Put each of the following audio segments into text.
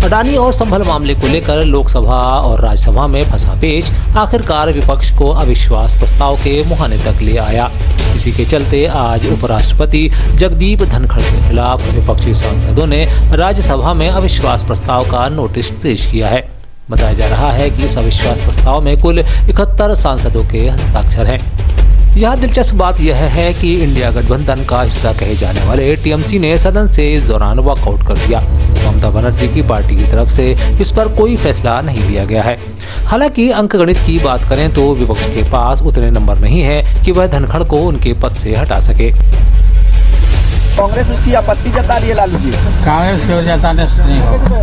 अडानी और संभल मामले को लेकर लोकसभा और राज्यसभा में फंसा पेच आखिरकार विपक्ष को अविश्वास प्रस्ताव के मुहाने तक ले आया। इसी के चलते आज उपराष्ट्रपति जगदीप धनखड़ के खिलाफ विपक्षी सांसदों ने राज्यसभा में अविश्वास प्रस्ताव का नोटिस पेश किया है। बताया जा रहा है कि इस अविश्वास प्रस्ताव में कुल 71 सांसदों के हस्ताक्षर हैं। यहाँ दिलचस्प बात यह है कि इंडिया गठबंधन का हिस्सा कहे जाने वाले टीएमसी ने सदन से इस दौरान वॉकआउट कर दिया। ममता बनर्जी की पार्टी की तरफ से इस पर कोई फैसला नहीं लिया गया है। हालांकि अंकगणित की बात करें तो विपक्ष के पास उतने नंबर नहीं है कि वह धनखड़ को उनके पद से हटा सके। कांग्रेस उसकी आपत्ति जता रही है लालू जी। कांग्रेस को जताने नहीं होगा,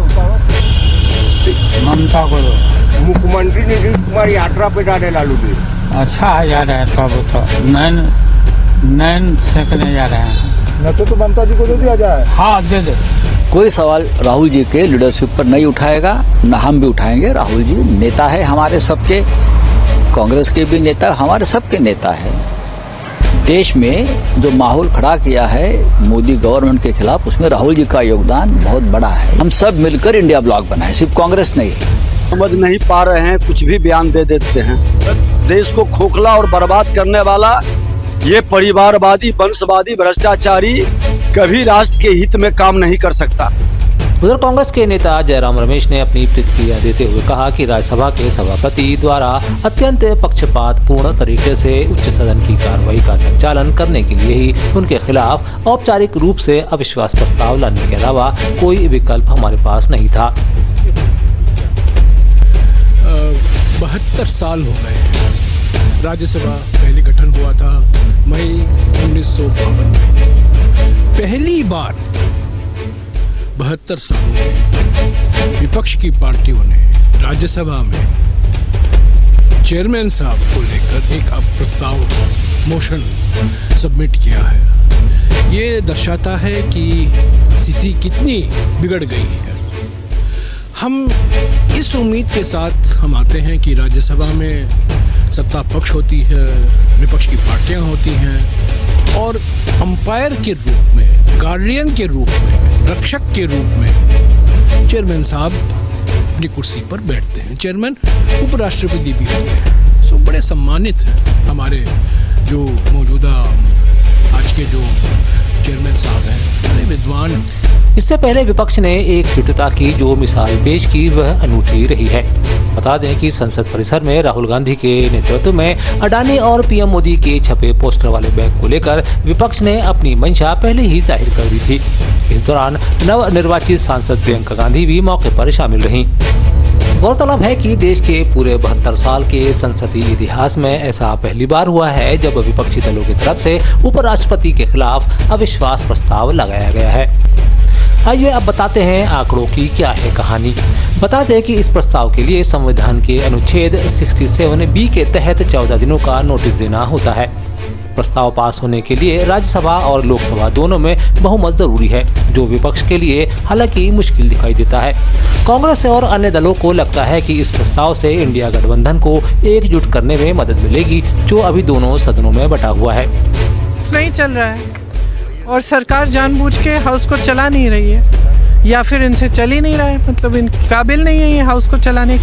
ममता को मुख्यमंत्री नीतीश कुमार यात्रा पे जा रहे लालू जी। अच्छा जा रहा है, तब तो नैन सेकने जा रहे हैं। न तो ममता जी को दे दिया जाए। हाँ दे दे। कोई सवाल राहुल जी के लीडरशिप पर नहीं उठाएगा, न हम भी उठाएंगे। राहुल जी नेता है हमारे सबके, कांग्रेस के भी नेता, हमारे सबके नेता है। देश में जो माहौल खड़ा किया है मोदी गवर्नमेंट के खिलाफ, उसमें राहुल जी का योगदान बहुत बड़ा है। हम सब मिलकर इंडिया ब्लॉक बनाए, सिर्फ कांग्रेस नहीं। समझ नहीं पा रहे हैं, कुछ भी बयान दे देते हैं। देश को खोखला और बर्बाद करने वाला ये परिवारवादी, वंशवादी, भ्रष्टाचारी कभी राष्ट्र के हित में काम नहीं कर सकता। उधर कांग्रेस के नेता जयराम रमेश ने अपनी प्रतिक्रिया देते हुए कहा कि राज्यसभा के सभापति द्वारा अत्यंत पक्षपातपूर्ण तरीके से उच्च सदन की कार्रवाई का संचालन करने के लिए ही उनके खिलाफ औपचारिक रूप से अविश्वास प्रस्ताव लाने के अलावा कोई विकल्प हमारे पास नहीं था। 72 साल हो गए। राज्यसभा पहले गठन हुआ था मई 1952 में। पहली बार 72 सालों में विपक्ष की पार्टियों ने राज्यसभा में चेयरमैन साहब को लेकर एक प्रस्ताव मोशन सबमिट किया है। ये दर्शाता है कि स्थिति कितनी बिगड़ गई है। हम इस उम्मीद के साथ हम आते हैं कि राज्यसभा में सत्ता पक्ष होती है, विपक्ष की पार्टियां होती हैं और अंपायर के रूप में, गार्डियन के रूप में, रक्षक के रूप में चेयरमैन साहब अपनी कुर्सी पर बैठते हैं। चेयरमैन उपराष्ट्रपति भी होते हैं। सो बड़े सम्मानित हैं हमारे जो मौजूदा आज के जो चेयरमैन साहब हैं, बड़े विद्वान। इससे पहले विपक्ष ने एकजुटता की जो मिसाल पेश की वह अनूठी रही है। बता दें कि संसद परिसर में राहुल गांधी के नेतृत्व में अडानी और पीएम मोदी के छपे पोस्टर वाले बैग को लेकर विपक्ष ने अपनी मंशा पहले ही जाहिर कर दी थी। इस दौरान नवनिर्वाचित सांसद प्रियंका गांधी भी मौके पर शामिल रहीं। गौरतलब है कि देश के पूरे 72 साल के संसदीय इतिहास में ऐसा पहली बार हुआ है जब विपक्षी दलों की तरफ से उपराष्ट्रपति के खिलाफ अविश्वास प्रस्ताव लगाया गया है। आइए अब बताते हैं आंकड़ों की क्या है कहानी। बता दें कि इस प्रस्ताव के लिए संविधान के अनुच्छेद 67B के तहत 14 दिनों का नोटिस देना होता है। प्रस्ताव पास होने के लिए राज्यसभा और लोकसभा दोनों में बहुमत जरूरी है, जो विपक्ष के लिए हालांकि मुश्किल दिखाई देता है। कांग्रेस और अन्य दलों को लगता है कि इस प्रस्ताव से इंडिया गठबंधन को एकजुट करने में मदद मिलेगी, जो अभी दोनों सदनों में बटा हुआ है। नहीं चल रहा है और सरकार जानबूझ के हाउस को चला नहीं रही है, या फिर इनसे चल ही नहीं रहा है, मतलब इन काबिल नहीं है ये हाउस को चलाने।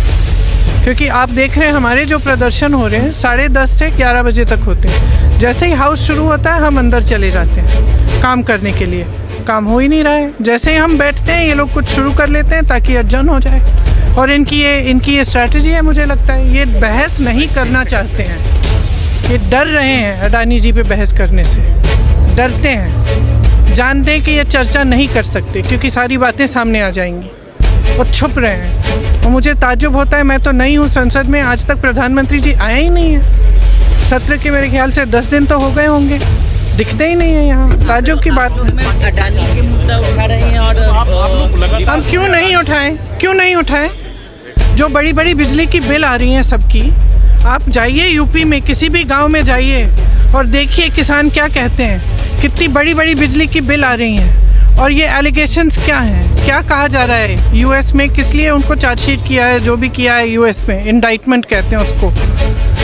क्योंकि आप देख रहे हैं हमारे जो प्रदर्शन हो रहे हैं 10:30 से 11 बजे तक होते हैं। जैसे ही हाउस शुरू होता है हम अंदर चले जाते हैं काम करने के लिए। काम हो ही नहीं रहा है। जैसे ही हम बैठते हैं ये लोग कुछ शुरू कर लेते हैं ताकि अर्जन हो जाए। और इनकी ये स्ट्रैटेजी है। मुझे लगता है ये बहस नहीं करना चाहते हैं, ये डर रहे हैं अडानी जी पे बहस करने से, डरते हैं, जानते हैं कि ये चर्चा नहीं कर सकते क्योंकि सारी बातें सामने आ जाएंगी और छुप रहे हैं। और मुझे ताज्जुब होता है, मैं तो नहीं हूँ संसद में, आज तक प्रधानमंत्री जी आया ही नहीं है। सत्र के मेरे ख्याल से 10 दिन तो हो गए होंगे, दिखते ही नहीं है यहाँ। ताज्जुब की बात है। अडानी के मुद्दा उठा रहे हैं और हम क्यों नहीं उठाएं? जो बड़ी बड़ी बिजली की बिल आ रही हैं सबकी, आप जाइए यूपी में किसी भी गांव में जाइए और देखिए किसान क्या कहते हैं। कितनी बड़ी बड़ी बिजली की बिल आ रही हैं और ये एलिगेशंस क्या हैं, क्या कहा जा रहा है यूएस में, किस लिए उनको चार्जशीट किया है, जो भी किया है यूएस में, इंडाइटमेंट कहते हैं उसको,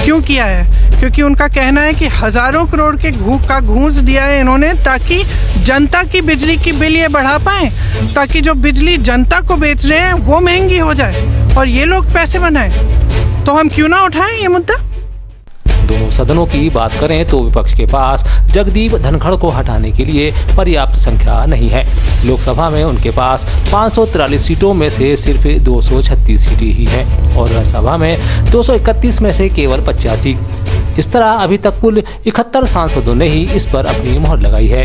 क्यों किया है? क्योंकि उनका कहना है कि हज़ारों करोड़ के घूस दिया है इन्होंने ताकि जनता की बिजली की बिल ये बढ़ा पाएँ, ताकि जो बिजली जनता को बेच रहे हैं वो महंगी हो जाए और ये लोग पैसे बनाएं। तो हम क्यों ना उठाएं ये मुद्दा? दोनों सदनों की बात करें तो विपक्ष के पास जगदीप धनखड़ को हटाने के लिए पर्याप्त संख्या नहीं है। लोकसभा में उनके पास 543 सीटों में से सिर्फ 236 सीटें ही हैं और राज्यसभा में 231 में से केवल 85। इस तरह अभी तक कुल 71 सांसदों ने ही इस पर अपनी मोहर लगाई है।